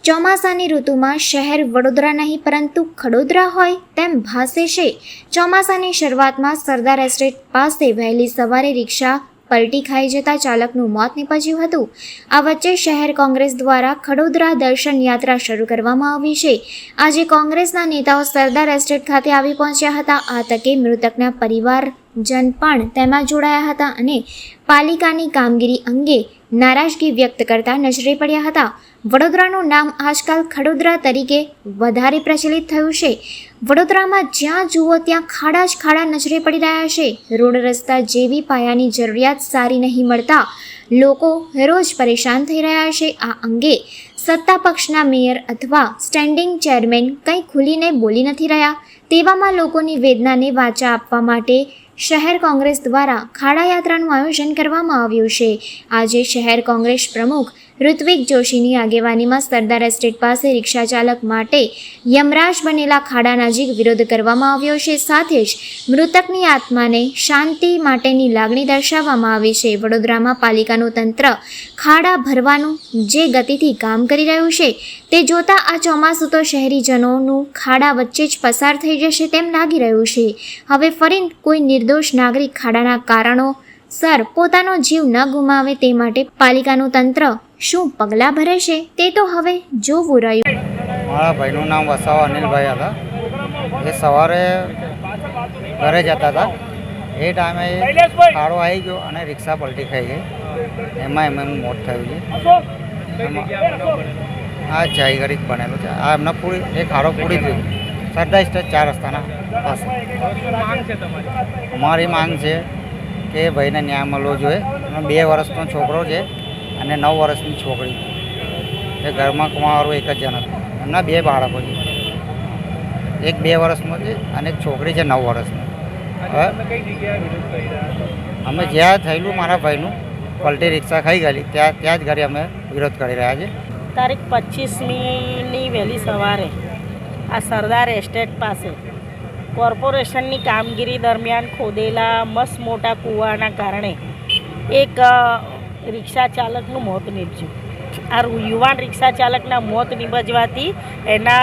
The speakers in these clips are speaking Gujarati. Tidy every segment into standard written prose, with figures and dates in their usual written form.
ચોમાસાની ઋતુમાં શહેર વડોદરા નહીં પરંતુ ખડોદરા હોય તેમ ભાસે છે। ચોમાસાની શરૂઆતમાં સરદાર એસ્ટેટ પાસે વહેલી સવારે રિક્ષા પલટી ખાઈ જતા ચાલકનું મોત નીપજ્યું હતું। આ વચ્ચે શહેર કોંગ્રેસ દ્વારા ખડોદરા દર્શન યાત્રા શરૂ કરવામાં આવી છે। આજે કોંગ્રેસના નેતાઓ સરદાર એસ્ટેટ ખાતે આવી પહોંચ્યા હતા। આ તકે મૃતકના પરિવારજન પણ તેમાં જોડાયા હતા અને પાલિકાની કામગીરી અંગે નારાજગી વ્યક્ત કરતા નજરે પડ્યા હતા। વડોદરાનું નામ આજકાલ ખડોદરા તરીકે વધારે પ્રચલિત થયું છે। વડોદરામાં જ્યાં જુઓ ત્યાં ખાડા જ ખાડા નજરે પડી રહ્યા છે। રોડ રસ્તા જેવી પાયાની જરૂરિયાત સારી નહીં મળતા લોકો રોજ પરેશાન થઈ રહ્યા છે। આ અંગે સત્તા પક્ષના મેયર અથવા સ્ટેન્ડિંગ ચેરમેન કંઈ ખુલીને બોલી નથી રહ્યા। તેવામાં લોકોની વેદનાને વાચા આપવા માટે શહેર કોંગ્રેસ દ્વારા ખાડા યાત્રાનું આયોજન કરવામાં આવ્યું છે। આજે શહેર કોંગ્રેસ પ્રમુખ ઋત્વિક જોશીની આગેવાનીમાં સરદાર એસ્ટેટ પાસે રિક્ષા ચાલક માટે યમરાજ બનેલા ખાડા નજીક વિરોધ કરવામાં આવ્યો છે। સાથે જ મૃતકની આત્માને શાંતિ માટેની લાગણી દર્શાવવામાં આવી છે। વડોદરામાં પાલિકાનું તંત્ર ખાડા ભરવાનું જે ગતિથી કામ કરી રહ્યું છે તે જોતા આ ચોમાસું તો શહેરીજનોનું ખાડા વચ્ચે જ પસાર થઈ જશે તેમ લાગી રહ્યું છે। હવે ફરી કોઈ નિર્દોષ નાગરિક ખાડાના કારણો સર પોતાનો જીવ ન ગુમાવે તે માટે પાલિકાનું તંત્ર શું પગલાં ભરે છે તે તો હવે જોવું રહ્યું। મારા ભાઈનું નામ વસાવા અનિલભાઈ હતા। એ સવારે ઘરે જતા હતા એ ટાઈમે ખાડો આવી ગયો અને રિક્ષા પલટી ખાઈ ગઈ। એમાં એમનું મોત થયું છે। આ જાયગરીત બનેલું છે। આ એમને પૂરી એ ખાડો પૂરી ગયો સરદાર સ્ટેટ 4 રસ્તાના પાસે। અમારી માંગ છે કે ભાઈને ન્યાય મળવો જોઈએ। 2 વર્ષનો છોકરો છે અને 9 વર્ષની છોકરી છે। એ ઘરમાં કમાવાળું એક જ જણ હતું। એમના 2 બાળકો છે। એક 2 વર્ષનો છે અને એક છોકરી છે 9 વર્ષની। હવે અમે જ્યાં થયેલું મારા ભાઈનું પલટી રિક્ષા ખાઈ ગયેલી ત્યાં જ ઘરે અમે વિરોધ કરી રહ્યા છીએ। તારીખ 25મીની વહેલી સવારે આ સરદાર એસ્ટેટ પાસે કોર્પોરેશનની કામગીરી દરમિયાન ખોદેલા મસ્ત મોટા કૂવાના કારણે એક રિક્ષા ચાલકનું મોત નીપજ્યું। આ યુવાન રિક્ષા ચાલકના મોત નીપજવાથી એના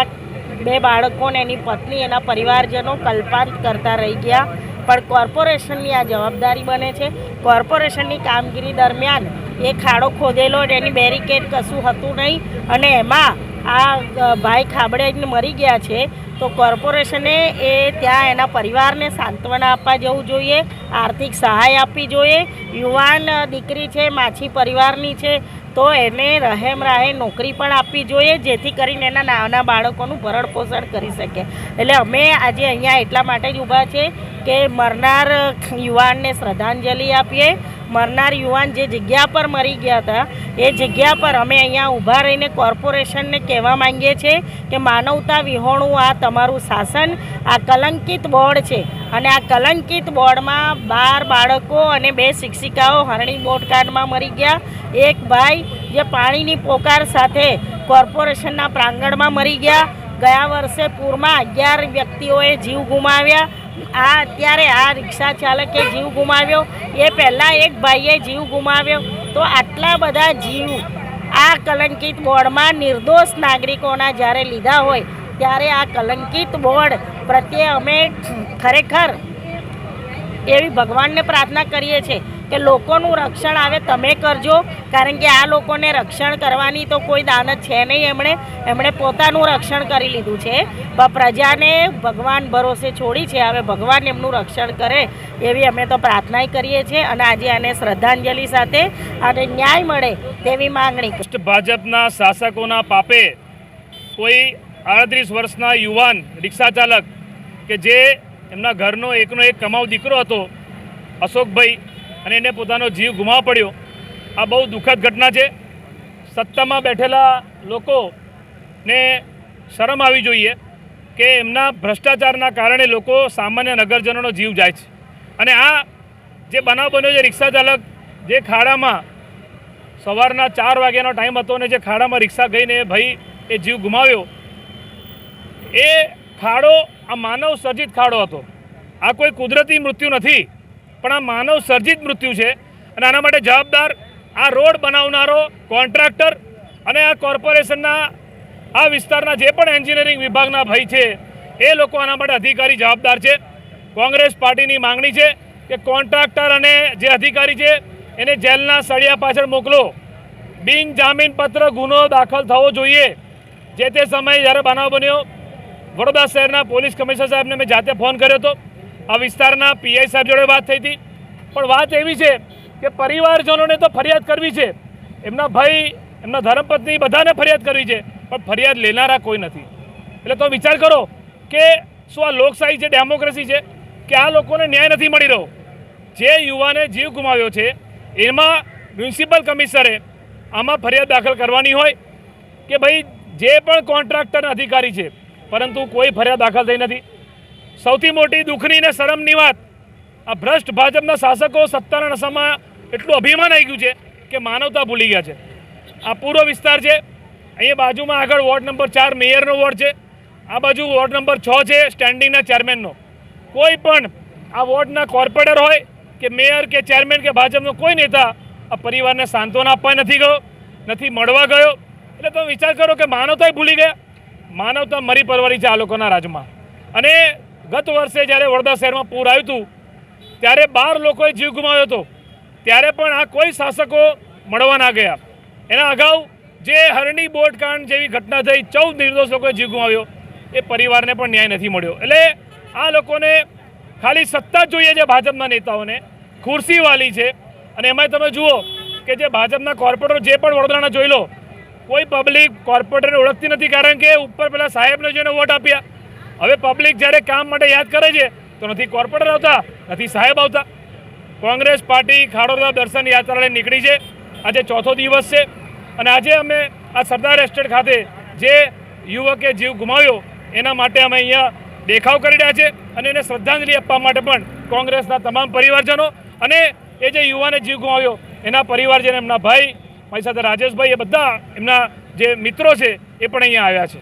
2 બાળકો ને એની પત્ની એના પરિવારજનો કલ્પાંત કરતા રહી ગયા। પણ કોર્પોરેશનની આ જવાબદારી બને છે। કોર્પોરેશનની કામગીરી દરમિયાન એ ખાડો ખોદેલો એની બેરિકેડ કશું હતું નહીં અને એમાં આ ભાઈ ખાબડે મરી ગયા છે। તો કોર્પોરેશને એ ત્યાં એના પરિવારને સાંત્વના આપવા જવું જોઈએ, આર્થિક સહાય આપવી જોઈએ। યુવાન દીકરી છે, માછી પરિવારની છે, તો એને રહેમ રાહે નોકરી પણ આપવી જોઈએ જેથી કરીને એના નાના બાળકોનું ભરણ પોષણ કરી શકે। એટલે અમે આજે અહીંયા એટલા માટે જ ઊભા છે કે મરનાર યુવાનને શ્રદ્ધાંજલિ આપીએ। મરનાર યુવાન જે જગ્યા પર મરી ગયા હતા એ જગ્યા પર અમે અહીંયા ઊભા રહીને કોર્પોરેશનને કહેવા માંગીએ છીએ કે માનવતા વિહોણું આ તમારું શાસન, આ કલંકિત બોર્ડ છે અને આ કલંકિત બોર્ડમાં 12 બાળકો અને 2 શિક્ષિકાઓ હરણી બોટકાંડમાં મરી ગયા। એક ભાઈ જે પાણીની પોકાર સાથે કોર્પોરેશનના પ્રાંગણમાં મરી ગયા। ગયા વર્ષે પૂરમાં 11 વ્યક્તિઓએ જીવ ગુમાવ્યા। આ અત્યારે આ રિક્ષા ચાલકે જીવ ગુમાવ્યો, એ પહેલાં એક ભાઈએ જીવ ગુમાવ્યો। તો આટલા બધા જીવ આ કલંકિત બોર્ડમાં નિર્દોષ નાગરિકોના જ્યારે લીધા હોય ત્યારે આ કલંકિત બોર્ડ પ્રત્યે અમે ખરેખર એવી ભગવાનને પ્રાર્થના કરીએ છીએ કે લોકોનું રક્ષણ આવે તમે કરજો, કારણ કે આ લોકોને રક્ષણ કરવાની તો કોઈ દાનત છે નહીં। એમણે પોતાનું રક્ષણ કરી લીધું છે, પણ પ્રજાને ભગવાન ભરોસે છોડી છે। હવે ભગવાન એમનું રક્ષણ કરે એવી અમે તો પ્રાર્થના કરીએ છીએ અને આજે આને શ્રદ્ધાંજલિ સાથે અને ન્યાય મળે તેવી માંગણી। ભાજપના શાસકોના પાપે કોઈ 38 વર્ષના યુવાન રિક્ષા ચાલક કે જે એમના ઘરનો એકનો એક કમાઉ દીકરો હતો અશોકભાઈ, અને એને પોતાનો જીવ ગુમાવવો પડ્યો। આ બહુ દુઃખદ ઘટના છે। સત્તામાં બેઠેલા લોકોને શરમ આવી જોઈએ કે એમના ભ્રષ્ટાચારના કારણે લોકો સામાન્ય નગરજનોનો જીવ જાય છે। અને આ જે બનાવ બન્યો છે, રિક્ષા ચાલક જે ખાડામાં સવારના 4 વાગ્યાનો ટાઈમ હતો અને જે ખાડામાં રિક્ષા ગઈને ભાઈ એ જીવ ગુમાવ્યો, એ ખાડો આ માનવ સર્જિત ખાડો હતો। આ કોઈ કુદરતી મૃત્યુ નથી। પણ આ માનવ સર્જિત મૃત્યુ છે અને આના માટે જવાબદાર આ રોડ બનાવનારો કોન્ટ્રાક્ટર અને આ કોર્પોરેશનના આ વિસ્તારના જે પણ એન્જિનિયરિંગ વિભાગના ભાઈ છે એ લોકો આના માટે અધિકારી જવાબદાર છે. કોંગ્રેસ પાર્ટીની માંગણી છે કે કોન્ટ્રાક્ટર અને જે અધિકારી છે એને જેલના સળિયા પાછળ મોકલો. બિનજામીનપત્ર ગુનો દાખલ થવો જોઈએ. જે તે સમયે જ્યારે બનાવ બન્યો વડોદરા શહેરના પોલીસ કમિશનર સાહેબને મેં જાતે ફોન કર્યો હતો. આ વિસ્તારના પીઆઈ સાહેબ જોડે વાત થઈ હતી. પણ વાત એવી છે કે પરિવારજનોને તો ફરિયાદ કરવી છે, એમના ભાઈ એમના ધર્મપત્ની બધાને ફરિયાદ કરવી છે, પણ ફરિયાદ લેનારા કોઈ નથી. એટલે તો વિચાર કરો કે શું આ લોકશાહી છે, ડેમોક્રેસી છે કે આ લોકોને ન્યાય નથી મળી રહ્યો. જે યુવાને જીવ ગુમાવ્યો છે એમાં મ્યુનિસિપલ કમિશનરે આમાં ફરિયાદ દાખલ કરવાની હોય કે ભાઈ જે પણ કોન્ટ્રાક્ટર અધિકારી છે, પરંતુ કોઈ ફરિયાદ દાખલ થઈ નથી. સૌથી મોટી દુઃખની ને શરમની વાત, આ ભ્રષ્ટ ભાજપના શાસકો સત્તાના નશામાં એટલું અભિમાન આવી ગયું છે કે માનવતા ભૂલી ગયા છે. આ પૂરો વિસ્તાર છે, અહીંયા બાજુમાં આગળ વોર્ડ નંબર 4 મેયરનો વોર્ડ છે, આ બાજુ વોર્ડ નંબર 6 છે સ્ટેન્ડિંગના ચેરમેનનો. કોઈ પણ આ વોર્ડના કોર્પોરેટર હોય કે મેયર કે ચેરમેન કે ભાજપનો કોઈ નેતા આ પરિવારને સાંત્વના આપવા નથી ગયો, નથી મળવા ગયો. એટલે તમે વિચાર કરો કે માનવતા ભૂલી ગયા. માનવતા મરી પરવરી છે આ લોકોના રાજમાં. અને ગત વર્ષે જ્યારે વડોદરા શહેરમાં પૂર આવ્યું હતું ત્યારે 12 લોકોએ જીવ ગુમાવ્યો હતો. ત્યારે પણ આ કોઈ શાસકો મળવા ના ગયા. એના અગાઉ જે હરણી બોટકાંડ જેવી ઘટના થઈ, 14 નિર્દોષ લોકોએ જીવ ગુમાવ્યો, એ પરિવારને પણ ન્યાય નથી મળ્યો. એટલે આ લોકોને ખાલી સત્તા જ જોઈએ છે, ભાજપના નેતાઓને ખુરશી વાલી છે. અને એમાં તમે જુઓ કે જે ભાજપના કોર્પોરેટર જે પણ વડોદરાના જોઈ લો, કોઈ પબ્લિક કોર્પોરેટરને ઓળખતી નથી, કારણ કે ઉપર પેલા સાહેબને જોઈને વોટ આપ્યા. હવે પબ્લિક જ્યારે કામ માટે યાદ કરે છે તો નથી કોર્પોરેટર આવતા, નથી સાહેબ આવતા. કોંગ્રેસ પાર્ટી ખાડોદરા દર્શન યાત્રા લઈને નીકળી છે. આજે 4થો દિવસ છે અને આજે અમે આ સરદાર એસ્ટેટ ખાતે જે યુવકે જીવ ગુમાવ્યો એના માટે અમે અહીંયા દેખાવ કરી રહ્યા છે અને એને શ્રદ્ધાંજલિ આપવા માટે પણ કોંગ્રેસના તમામ પરિવારજનો અને એ જે યુવાને જીવ ગુમાવ્યો એના પરિવારજન, એમના ભાઈ, મારી સાથે રાજેશભાઈ, એ બધા એમના જે મિત્રો છે એ પણ અહીંયા આવ્યા છે.